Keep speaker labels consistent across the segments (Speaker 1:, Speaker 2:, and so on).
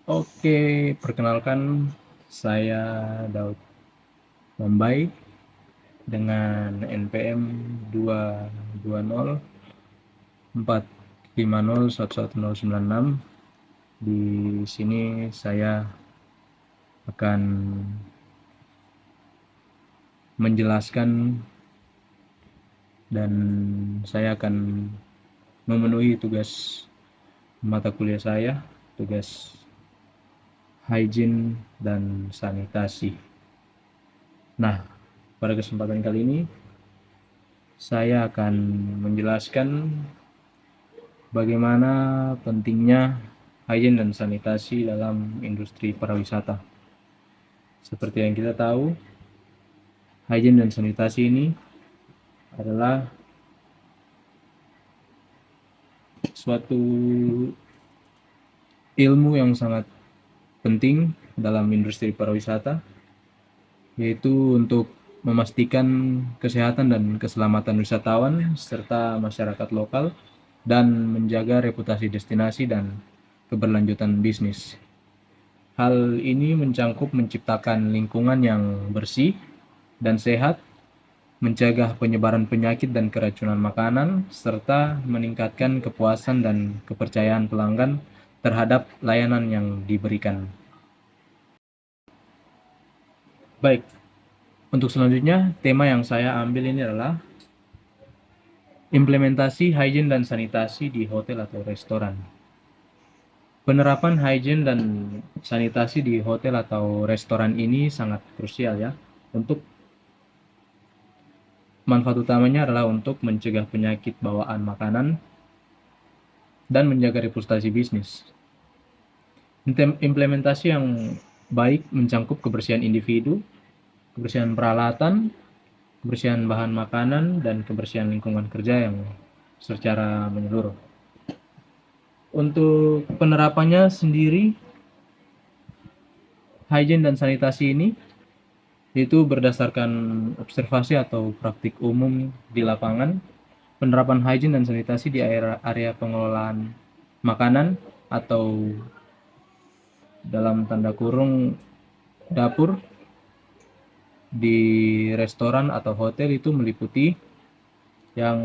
Speaker 1: Oke, perkenalkan saya Daud Bombay dengan NPM 22045011096. Di sini saya akan menjelaskan dan saya akan memenuhi tugas mata kuliah saya, tugas hygiene dan sanitasi. Nah, pada kesempatan kali ini saya akan menjelaskan bagaimana pentingnya hygiene dan sanitasi dalam industri pariwisata. Seperti yang kita tahu, hygiene dan sanitasi ini adalah suatu ilmu yang sangat penting dalam industri pariwisata, yaitu untuk memastikan kesehatan dan keselamatan wisatawan serta masyarakat lokal dan menjaga reputasi destinasi dan keberlanjutan bisnis. Hal ini mencangkup menciptakan lingkungan yang bersih dan sehat, mencegah penyebaran penyakit dan keracunan makanan, serta meningkatkan kepuasan dan kepercayaan pelanggan terhadap layanan yang diberikan. Baik, untuk selanjutnya, tema yang saya ambil ini adalah implementasi hygiene dan sanitasi di hotel atau restoran. Penerapan hygiene dan sanitasi di hotel atau restoran ini sangat krusial ya. Untuk manfaat utamanya adalah untuk mencegah penyakit bawaan makanan dan menjaga reputasi bisnis. Implementasi yang baik mencangkup kebersihan individu, kebersihan peralatan, kebersihan bahan makanan, dan kebersihan lingkungan kerja yang secara menyeluruh. Untuk penerapannya sendiri, hygiene dan sanitasi ini itu berdasarkan observasi atau praktik umum di lapangan. Penerapan hygiene dan sanitasi di area pengelolaan makanan atau dalam tanda kurung dapur di restoran atau hotel itu meliputi yang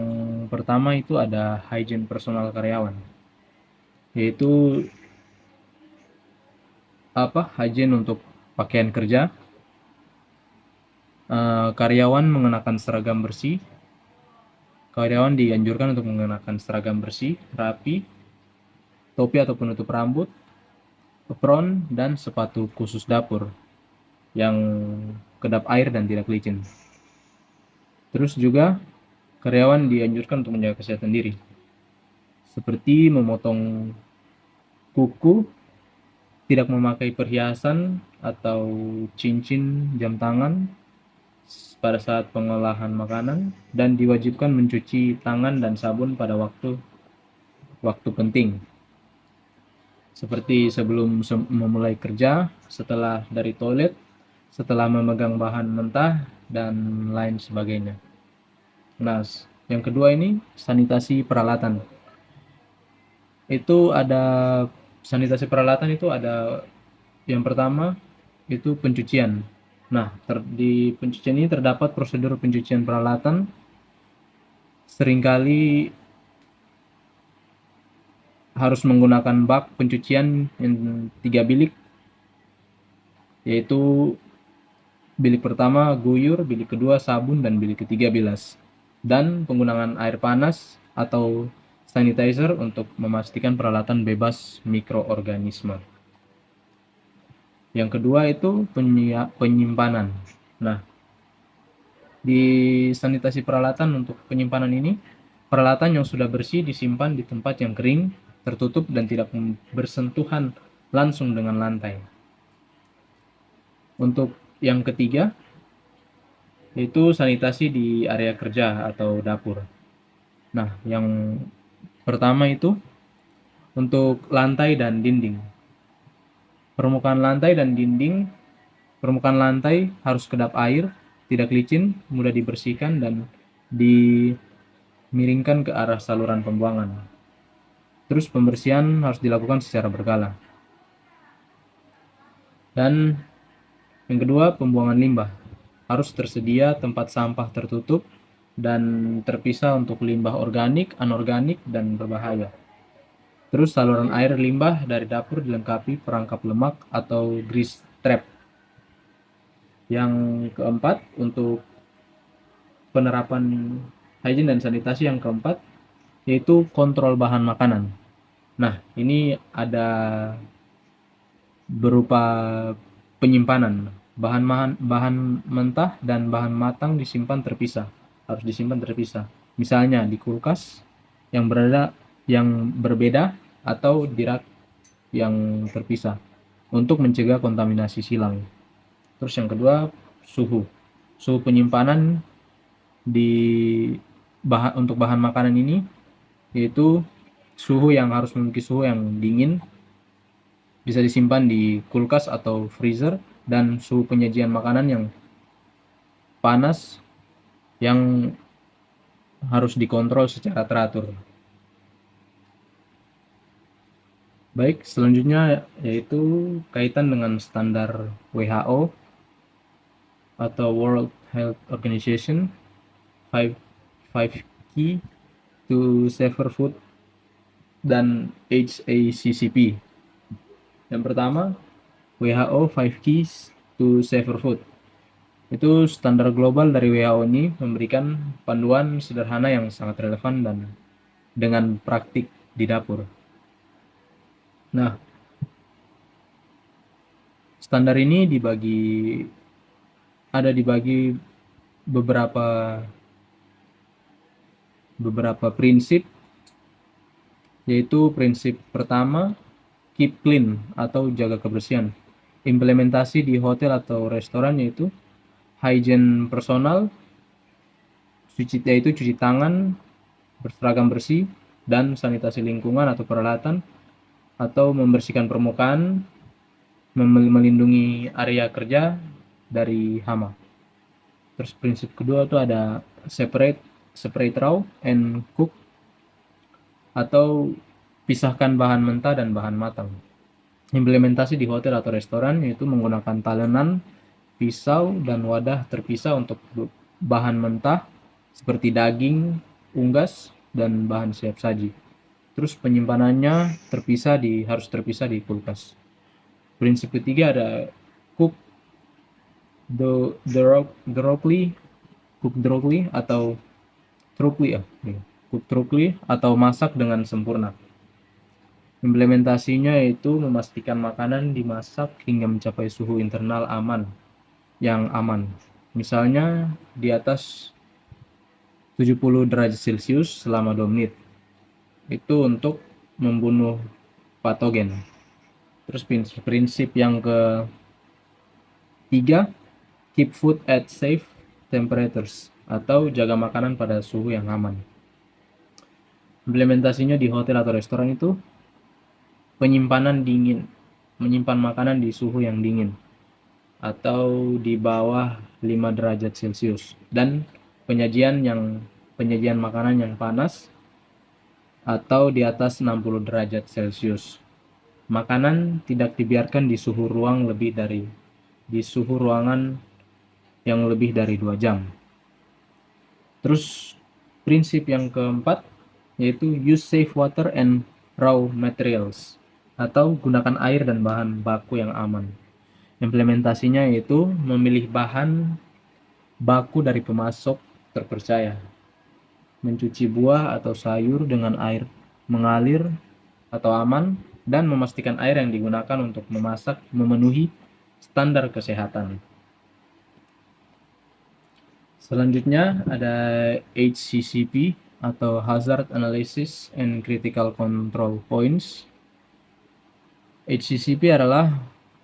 Speaker 1: pertama itu ada hygiene personal karyawan, yaitu hygiene untuk pakaian kerja. Karyawan mengenakan seragam bersih. Karyawan dianjurkan untuk mengenakan seragam bersih, rapi, topi atau penutup rambut, apron, dan sepatu khusus dapur yang kedap air dan tidak licin. Terus juga karyawan dianjurkan untuk menjaga kesehatan diri, seperti memotong kuku, tidak memakai perhiasan atau cincin jam tangan pada saat pengolahan makanan, dan diwajibkan mencuci tangan dan sabun pada waktu penting, seperti sebelum memulai kerja, setelah dari toilet, setelah memegang bahan mentah, dan lain sebagainya. Nah, yang kedua ini sanitasi peralatan. Itu ada sanitasi peralatan itu ada yang pertama itu pencucian. Nah, di pencucian ini terdapat prosedur pencucian peralatan. Seringkali harus menggunakan bak pencucian yang 3 bilik, yaitu bilik pertama guyur, bilik kedua sabun, dan bilik ketiga bilas. Dan penggunaan air panas atau sanitizer untuk memastikan peralatan bebas mikroorganisme. Yang kedua itu penyimpanan. Nah, di sanitasi peralatan untuk penyimpanan ini, peralatan yang sudah bersih disimpan di tempat yang kering, tertutup, dan tidak bersentuhan langsung dengan lantai. Untuk yang ketiga, yaitu sanitasi di area kerja atau dapur. Nah, yang pertama itu untuk lantai dan dinding. Permukaan lantai dan dinding, permukaan lantai harus kedap air, tidak licin, mudah dibersihkan, dan dimiringkan ke arah saluran pembuangan. Terus pembersihan harus dilakukan secara berkala. Dan yang kedua, pembuangan limbah. Harus tersedia tempat sampah tertutup dan terpisah untuk limbah organik, anorganik, dan berbahaya. Terus saluran air limbah dari dapur dilengkapi perangkap lemak atau grease trap. Yang keempat, untuk penerapan hygiene dan sanitasi yang keempat, yaitu kontrol bahan makanan. Nah, ini ada berupa penyimpanan. Bahan mentah dan bahan matang disimpan terpisah. Harus disimpan terpisah. Misalnya di kulkas yang berbeda atau di rak yang terpisah untuk mencegah kontaminasi silang. Terus yang kedua, suhu. Suhu penyimpanan untuk bahan makanan ini yaitu suhu yang harus memiliki suhu yang dingin, bisa disimpan di kulkas atau freezer, dan suhu penyajian makanan yang panas yang harus dikontrol secara teratur. Baik, selanjutnya yaitu kaitan dengan standar WHO atau World Health Organization 5 key to safer food dan HACCP. Yang pertama, WHO 5 keys to safer food. Itu standar global dari WHO ini memberikan panduan sederhana yang sangat relevan dan dengan praktik di dapur. Nah, standar ini dibagi beberapa prinsip, yaitu prinsip pertama, keep clean atau jaga kebersihan. Implementasi di hotel atau restoran yaitu hygiene personal, yaitu cuci tangan, berseragam bersih, dan sanitasi lingkungan atau peralatan, atau membersihkan permukaan, melindungi area kerja dari hama. Terus prinsip kedua itu ada separate raw and cook, atau pisahkan bahan mentah dan bahan matang. Implementasi di hotel atau restoran yaitu menggunakan talenan, pisau, dan wadah terpisah untuk bahan mentah seperti daging, unggas, dan bahan siap saji. Terus penyimpanannya harus terpisah di kulkas. Prinsip ketiga ada cook thoroughly atau thoroughly atau masak dengan sempurna. Implementasinya yaitu memastikan makanan dimasak hingga mencapai suhu internal yang aman. Misalnya di atas 70 derajat Celcius selama 2 menit. Itu untuk membunuh patogen. Terus prinsip yang ketiga, keep food at safe temperatures atau jaga makanan pada suhu yang aman. Implementasinya di hotel atau restoran itu penyimpanan dingin, menyimpan makanan di suhu yang dingin atau di bawah 5 derajat Celcius, dan penyajian makanan yang panas atau di atas 60 derajat Celcius. Makanan tidak dibiarkan di suhu ruangan yang lebih dari 2 jam. Terus prinsip yang keempat yaitu use safe water and raw materials, atau gunakan air dan bahan baku yang aman. Implementasinya yaitu memilih bahan baku dari pemasok terpercaya, mencuci buah atau sayur dengan air mengalir atau aman, dan memastikan air yang digunakan untuk memasak memenuhi standar kesehatan. Selanjutnya ada HCCP atau Hazard Analysis and Critical Control Points. HCCP adalah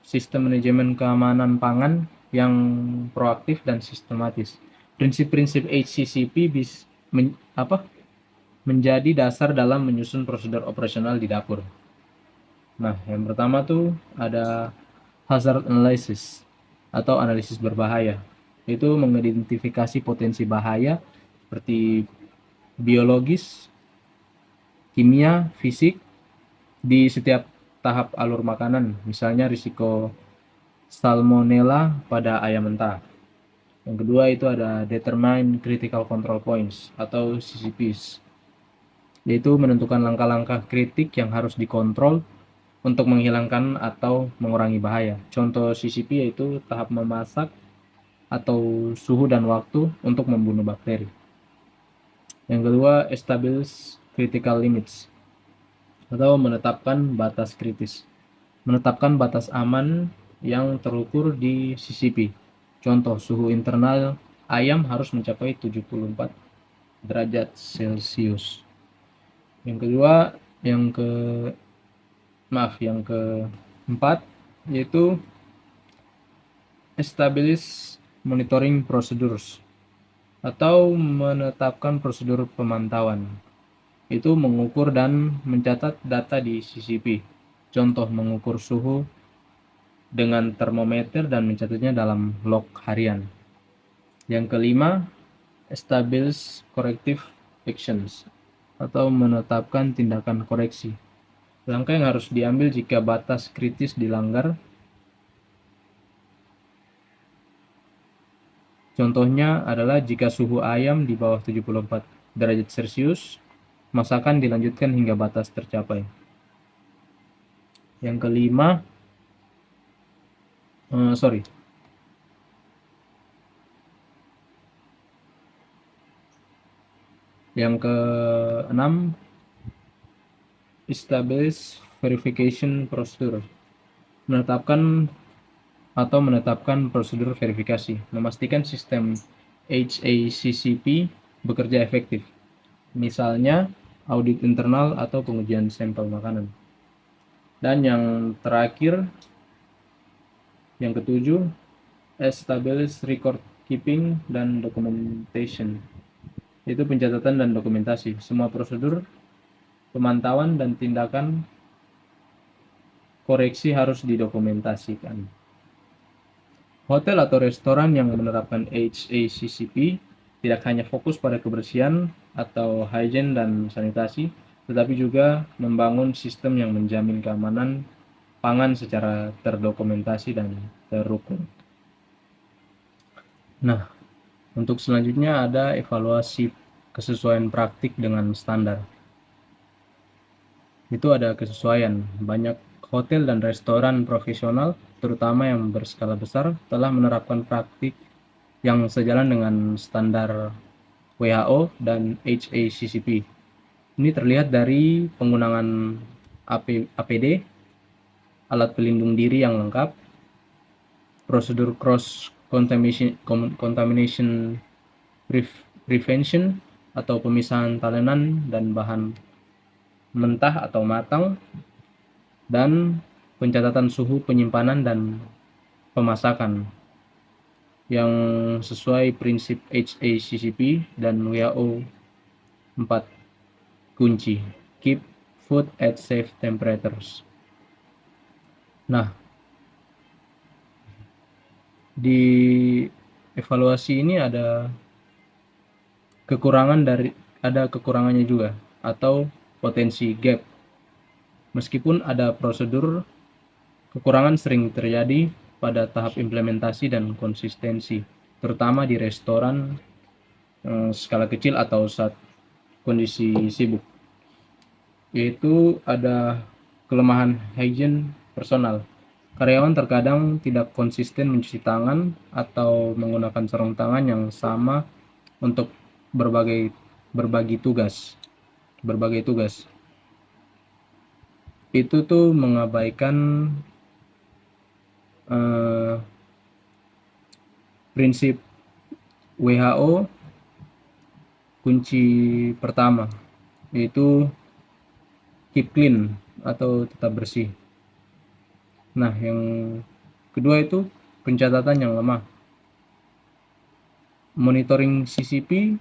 Speaker 1: sistem manajemen keamanan pangan yang proaktif dan sistematis. Prinsip-prinsip HCCP menjadi dasar dalam menyusun prosedur operasional di dapur. Nah, yang pertama tuh ada hazard analysis atau analisis berbahaya. Itu mengidentifikasi potensi bahaya seperti biologis, kimia, fisik di setiap tahap alur makanan. Misalnya risiko Salmonella pada ayam mentah. Yang kedua itu ada Determine Critical Control Points atau CCPs, yaitu menentukan langkah-langkah kritik yang harus dikontrol untuk menghilangkan atau mengurangi bahaya. Contoh CCP yaitu tahap memasak atau suhu dan waktu untuk membunuh bakteri. Yang kedua, Establish Critical Limits atau menetapkan batas kritis. Menetapkan batas aman yang terukur di CCP. Contoh, suhu internal ayam harus mencapai 74 derajat Celcius. Yang kedua, yang keempat yaitu Establish Monitoring Procedures atau menetapkan prosedur pemantauan. Itu mengukur dan mencatat data di CCP. Contoh, mengukur suhu dengan termometer dan mencatatnya dalam log harian. Yang kelima, Establish Corrective Actions atau menetapkan tindakan koreksi. Langkah yang harus diambil jika batas kritis dilanggar. Contohnya adalah jika suhu ayam di bawah 74 derajat Celcius, masakan dilanjutkan hingga batas tercapai. Yang kelima, Yang keenam, Establish Verification Procedure. Menetapkan prosedur verifikasi, memastikan sistem HACCP bekerja efektif. Misalnya, audit internal atau pengujian sampel makanan. Dan yang terakhir, yang ketujuh, Establish Record Keeping dan Documentation. Itu pencatatan dan dokumentasi. Semua prosedur, pemantauan, dan tindakan koreksi harus didokumentasikan. Hotel atau restoran yang menerapkan HACCP tidak hanya fokus pada kebersihan atau hygiene dan sanitasi, tetapi juga membangun sistem yang menjamin keamanan pangan secara terdokumentasi dan terukur. Nah, untuk selanjutnya ada evaluasi kesesuaian praktik dengan standar. Itu ada kesesuaian. Banyak hotel dan restoran profesional, terutama yang berskala besar, telah menerapkan praktik yang sejalan dengan standar WHO dan HACCP. Ini terlihat dari penggunaan APD, alat pelindung diri yang lengkap, prosedur cross contamination prevention atau pemisahan talenan dan bahan mentah atau matang, dan pencatatan suhu penyimpanan dan pemasakan yang sesuai prinsip HACCP dan WHO 4 kunci. Keep food at safe temperatures. Nah, di evaluasi ini ada kekurangannya juga atau potensi gap. Meskipun ada prosedur, kekurangan sering terjadi pada tahap implementasi dan konsistensi, terutama di restoran skala kecil atau saat kondisi sibuk. Yaitu ada kelemahan hygiene personal. Karyawan terkadang tidak konsisten mencuci tangan atau menggunakan sarung tangan yang sama untuk berbagi tugas. Itu tuh mengabaikan prinsip WHO kunci pertama, yaitu keep clean atau tetap bersih. Nah, yang kedua itu pencatatan yang lemah. Monitoring CCP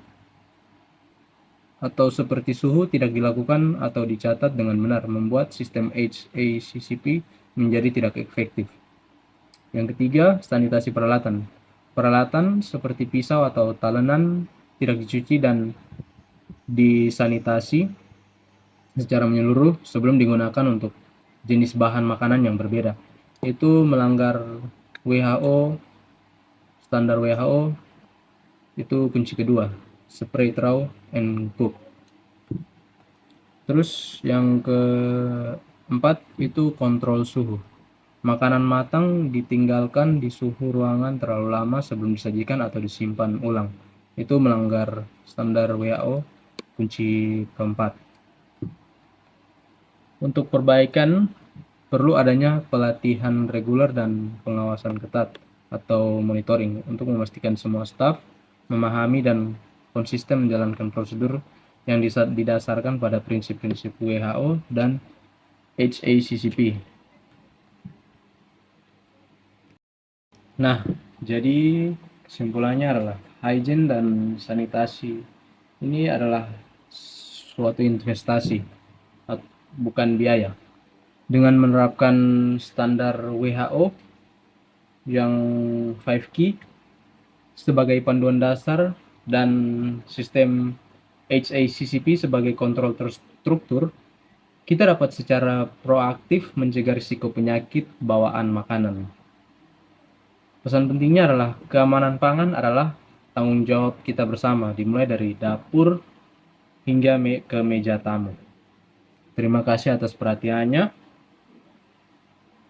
Speaker 1: atau seperti suhu tidak dilakukan atau dicatat dengan benar, membuat sistem HACCP menjadi tidak efektif. Yang ketiga, sanitasi peralatan. Peralatan seperti pisau atau talenan tidak dicuci dan disanitasi secara menyeluruh sebelum digunakan untuk jenis bahan makanan yang berbeda. Itu melanggar WHO, standar WHO itu kunci kedua, spray, throw, and cook. Terus yang keempat itu kontrol suhu. Makanan matang ditinggalkan di suhu ruangan terlalu lama sebelum disajikan atau disimpan ulang. Itu melanggar standar WHO kunci keempat. Untuk perbaikan perlu adanya pelatihan reguler dan pengawasan ketat atau monitoring untuk memastikan semua staf memahami dan konsisten menjalankan prosedur yang didasarkan pada prinsip-prinsip WHO dan HACCP. Nah, jadi kesimpulannya adalah hygiene dan sanitasi ini adalah suatu investasi, bukan biaya. Dengan menerapkan standar WHO yang 5K sebagai panduan dasar dan sistem HACCP sebagai kontrol terstruktur, kita dapat secara proaktif mencegah risiko penyakit bawaan makanan. Pesan pentingnya adalah keamanan pangan adalah tanggung jawab kita bersama, dimulai dari dapur hingga ke meja tamu. Terima kasih atas perhatiannya.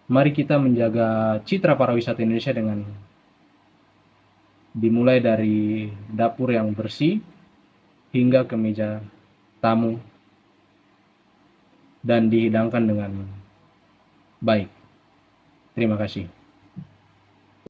Speaker 1: Mari kita menjaga citra pariwisata Indonesia dengan dimulai dari dapur yang bersih hingga ke meja tamu dan dihidangkan dengan baik. Terima kasih.